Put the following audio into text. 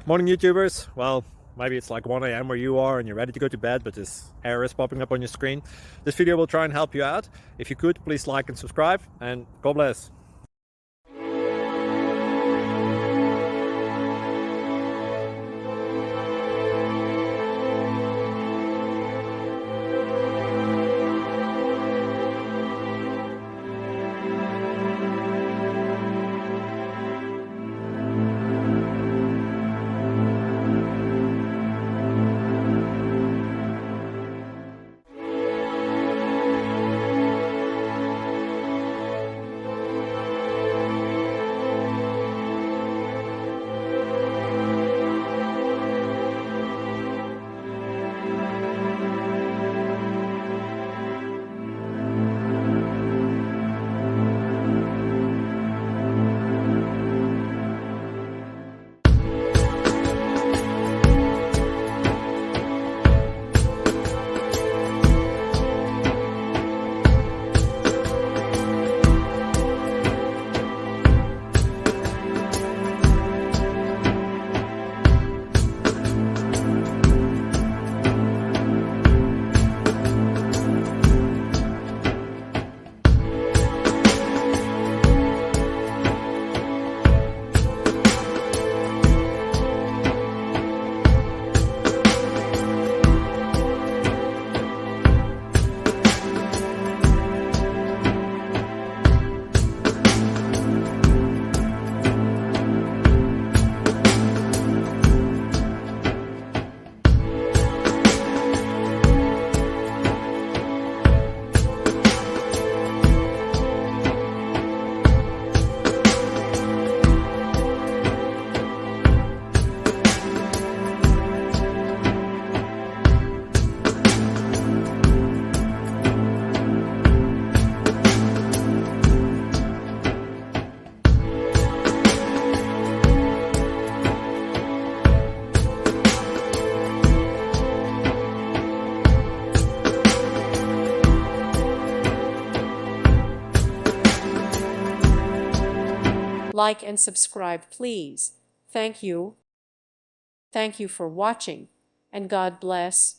Morning YouTubers. Well, maybe it's like 1 a.m. where you are and you're ready to go to bed, but this error is popping up on your screen. This video will try and help you out. If you could, please like and subscribe, and God bless. Like and subscribe, please. Thank you. Thank you for watching, and God bless.